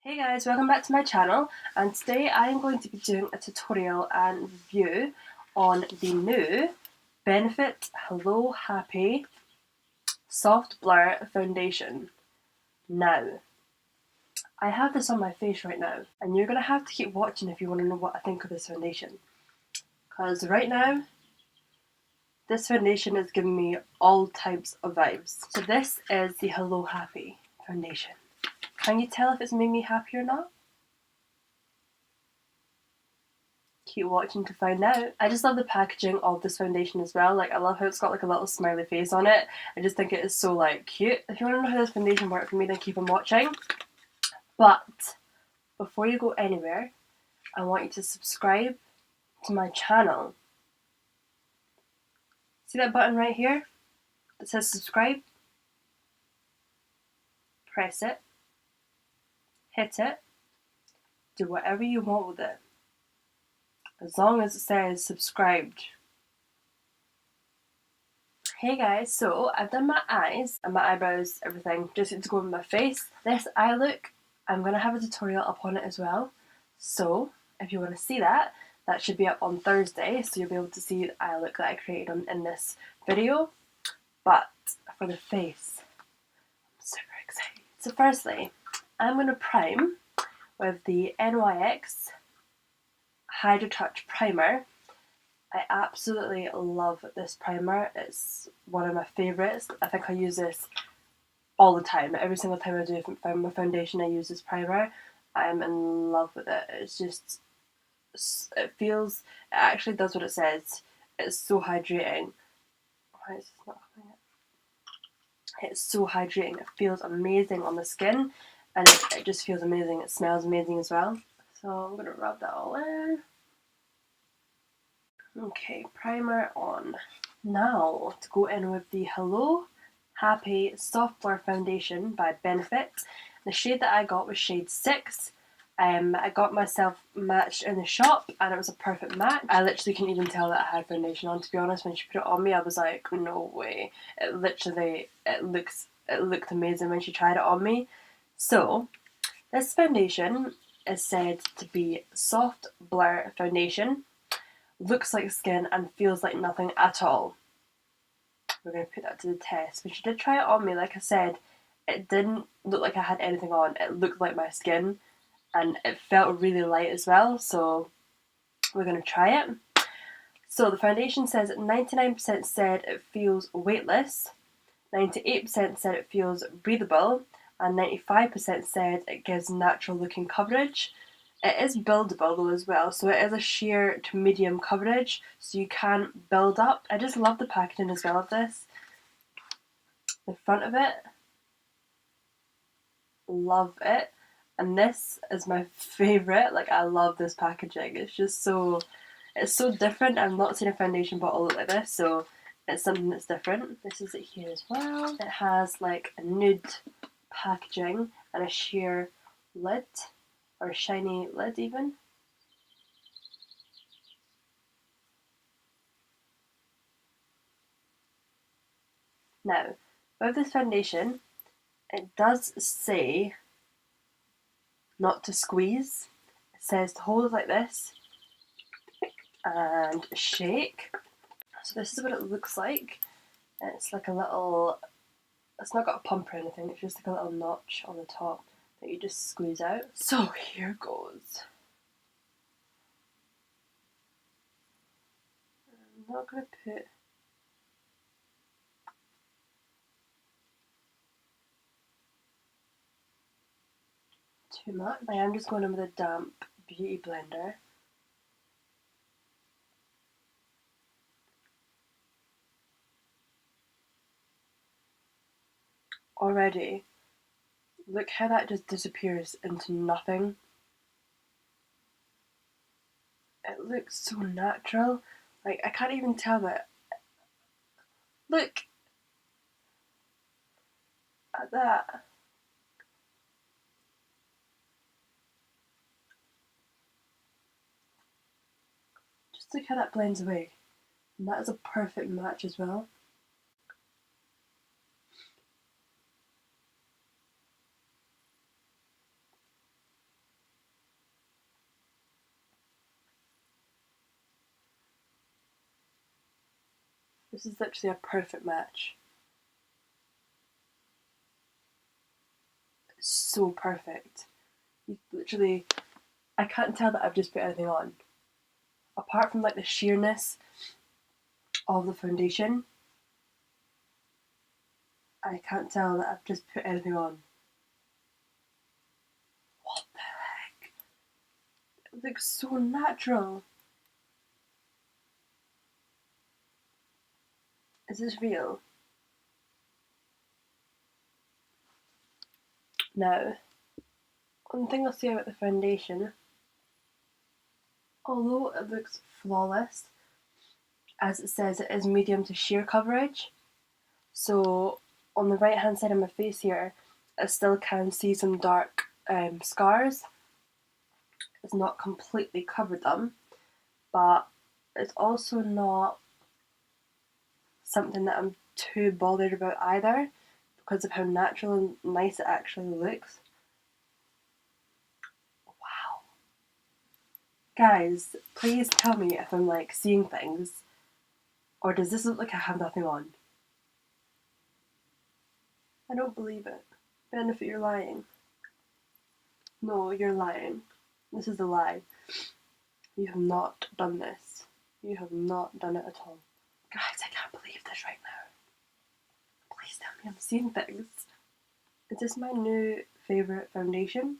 Hey guys, welcome back to my channel, and today I am going to be doing a tutorial and review on the new Benefit Hello Happy Soft Blur Foundation. Now, I have this on my face right now, and you're going to have to keep watching if you want to know what I think of this foundation. Because right now, this foundation is giving me all types of vibes. So this is the Hello Happy foundation. Can you tell if it's made me happy or not? Keep watching to find out. I just love the packaging of this foundation as well. Like, I love how it's got like a little smiley face on it. I just think it is so like cute. If you want to know how this foundation worked for me, then keep on watching. But before you go anywhere, I want you to subscribe to my channel. See that button right here that says subscribe? Press it, hit it, do whatever you want with it, as long as it says subscribed. Hey guys, so I've done my eyes and my eyebrows, everything, just to go with my face. This eye look, I'm going to have a tutorial up on it as well. So if you want to see that, that should be up on Thursday, so you'll be able to see the eye look that I created in this video. But for the face, I'm super excited. So firstly, I'm going to prime with the NYX Hydratouch Primer. I absolutely love this primer. It's one of my favourites. I think I use this all the time. Every single time I do my foundation, I use this primer. I'm in love with it. It's just, it actually does what it says. It's so hydrating. Why is this not coming up? It's so hydrating. It feels amazing on the skin, and it just feels amazing. It smells amazing as well. So I'm going to rub that all in. Okay, primer on. Now to go in with the Hello Happy Soft Blur Foundation by Benefit. The shade that I got was shade 6. I got myself matched in the shop and it was a perfect match. I literally couldn't even tell that I had foundation on, to be honest. When she put it on me, I was like, no way. It looked amazing when she tried it on me. So this foundation is said to be soft blur foundation. Looks like skin and feels like nothing at all. We're going to put that to the test. When she did try it on me, like I said, it didn't look like I had anything on. It looked like my skin and it felt really light as well. So we're going to try it. So the foundation says 99% said it feels weightless, 98% said it feels breathable, and 95% said it gives natural looking coverage. It is buildable though as well, so it is a sheer to medium coverage, so you can build up. I just love the packaging as well of this. The front of it, love it. And this is my favourite. Like, I love this packaging. It's just it's so different. I've not seen a foundation bottle look like this, so it's something that's different. This is it here as well. It has like a nude packaging and a sheer lid. Or a shiny lid even. Now, with this foundation, it does say not to squeeze. It says to hold it like this and shake. So this is what it looks like. It's like a little, it's not got a pump or anything, it's just like a little notch on the top that you just squeeze out. So here goes. I'm not going to put too much. I am just going in with a damp beauty blender. Already, look how that just disappears into nothing. It looks so natural. Like, I can't even tell that. Look at that. Just look how that blends away. And that is a perfect match as well. This is literally a perfect match. It's so perfect. You literally, I can't tell that I've just put anything on. Apart from like the sheerness of the foundation, I can't tell that I've just put anything on. What the heck? It looks so natural. Is this real? Now, one thing I'll say about the foundation, although it looks flawless, as it says it is medium to sheer coverage, so on the right hand side of my face here, I still can see some dark scars. It's not completely covered them, but it's also not something that I'm too bothered about either, because of how natural and nice it actually looks. Wow. Guys, please tell me if I'm like seeing things, or does this look like I have nothing on? I don't believe it. Benefit, you're lying. No, you're lying. This is a lie. You have not done this. You have not done it at all. Guys, I can't believe this right now. Please tell me I'm seeing things. Is this my new favourite foundation?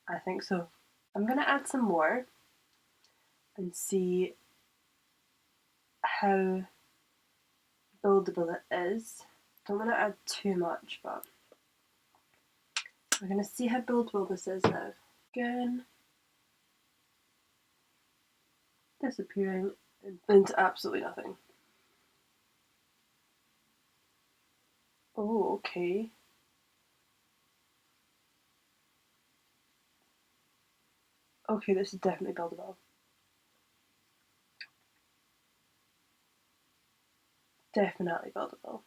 I think so. I'm gonna add some more and see how buildable it is. Don't want to add too much, but we're gonna see how buildable this is now. Again, disappearing into absolutely nothing. Oh, okay. Okay, this is definitely buildable. Definitely buildable.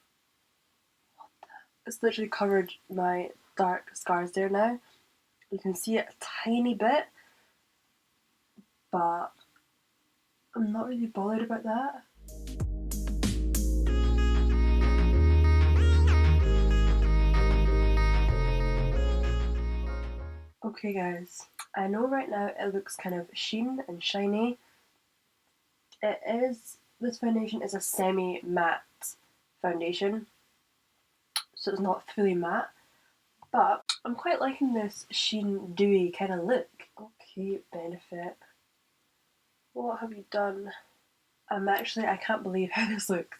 What the? It's literally covered my dark scars there now. You can see it a tiny bit, but I'm not really bothered about that. Okay guys, I know right now it looks kind of sheen and shiny. This foundation is a semi-matte foundation, so it's not fully matte, but I'm quite liking this sheen, dewy kind of look. Okay, Benefit, what have you done? I can't believe how this looks.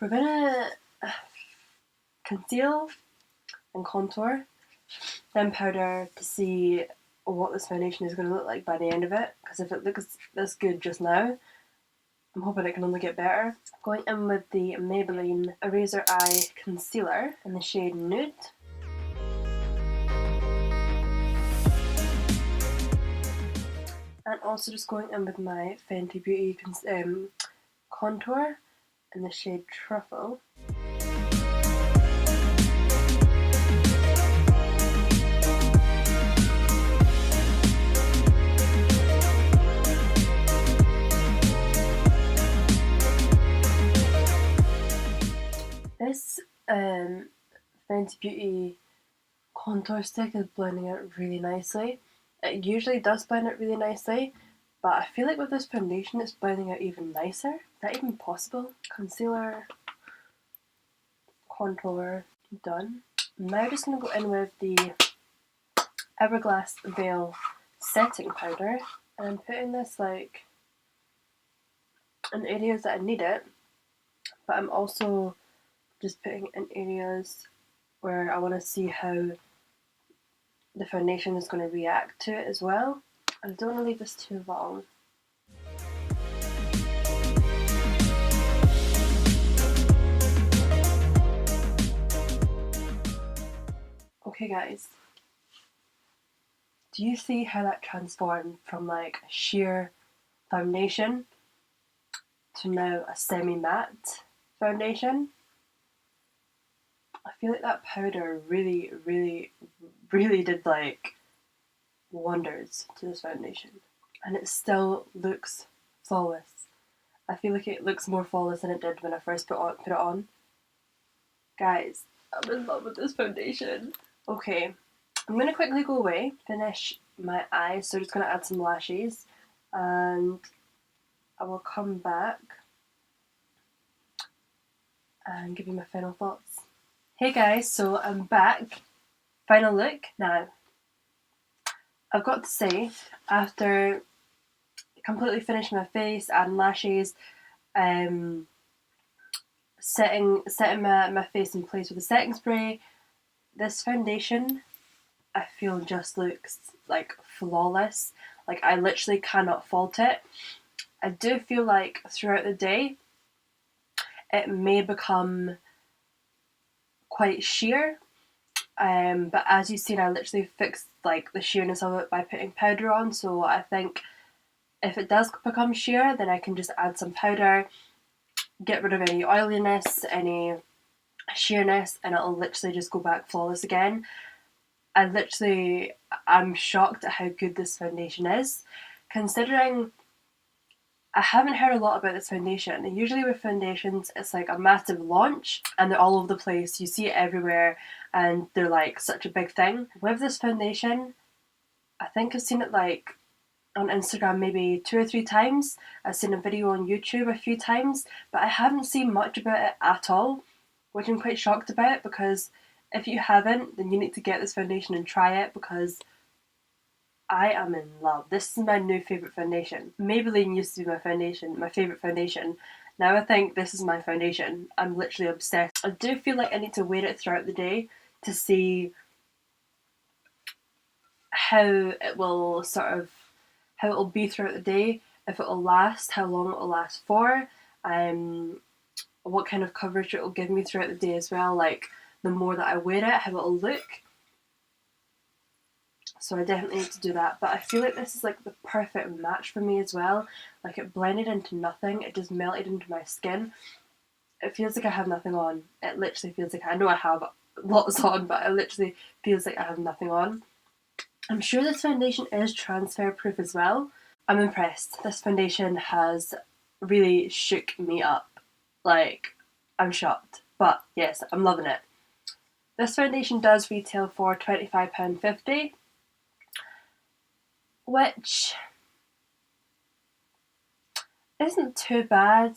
We're gonna conceal and contour, then powder to see what this foundation is going to look like by the end of it, because if it looks this good just now, I'm hoping it can only get better. Going in with the Maybelline Eraser Eye Concealer in the shade Nude. And also just going in with my Fenty Beauty contour in the shade Truffle. This Fenty Beauty contour stick is blending out really nicely. It usually does blend out really nicely, but I feel like with this foundation it's blending out even nicer. Is that even possible? Concealer, contour, done. I'm now just going to go in with the Hourglass Veil setting powder, and I'm putting this like in areas that I need it, but I'm also just putting in areas where I want to see how the foundation is going to react to it as well. I don't want to leave this too long. Okay guys, do you see how that transformed from like a sheer foundation to now a semi-matte foundation? I feel like that powder really, really, really did like wonders to this foundation, and it still looks flawless. I feel like it looks more flawless than it did when I first put it on. Guys, I'm in love with this foundation. Okay, I'm going to quickly go away, finish my eyes, so just going to add some lashes, and I will come back and give you my final thoughts. Hey guys, so I'm back. Final look. Now, I've got to say, after completely finishing my face, adding lashes, setting my face in place with a setting spray, this foundation I feel just looks like flawless. Like I literally cannot fault it. I do feel like throughout the day it may become quite sheer, but as you've seen, I literally fixed like the sheerness of it by putting powder on, so I think if it does become sheer, then I can just add some powder, get rid of any oiliness, any sheerness, and it'll literally just go back flawless again. I'm shocked at how good this foundation is, considering I haven't heard a lot about this foundation. Usually with foundations, it's like a massive launch and they're all over the place. You see it everywhere and they're like such a big thing. With this foundation, I think I've seen it like on Instagram maybe 2 or 3 times. I've seen a video on YouTube a few times, but I haven't seen much about it at all, which I'm quite shocked about, because if you haven't, then you need to get this foundation and try it, because I am in love. This is my new favourite foundation. Maybelline used to be my favourite foundation. Now I think this is my foundation. I'm literally obsessed. I do feel like I need to wear it throughout the day to see how it will be throughout the day, if it will last, how long it will last for, what kind of coverage it will give me throughout the day as well, like the more that I wear it, how it will look. So I definitely need to do that, but I feel like this is like the perfect match for me as well. Like it blended into nothing, it just melted into my skin. It feels like I have nothing on. It literally feels like, I know I have lots on, but it literally feels like I have nothing on. I'm sure this foundation is transfer proof as well. I'm impressed. This foundation has really shook me up. Like, I'm shocked. But yes, I'm loving it. This foundation does retail for £25.50, which isn't too bad.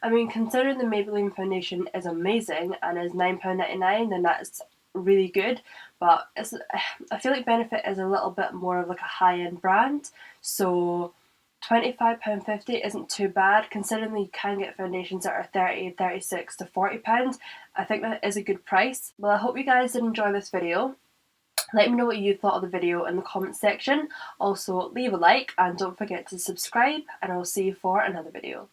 I mean, considering the Maybelline foundation is amazing and is £9.99, then that's really good. But I feel like Benefit is a little bit more of like a high-end brand, so £25.50 isn't too bad, considering that you can get foundations that are £30, £36 to £40. I think that is a good price. Well, I hope you guys did enjoy this video. Let me know what you thought of the video in the comments section. Also, leave a like and don't forget to subscribe, and I'll see you for another video.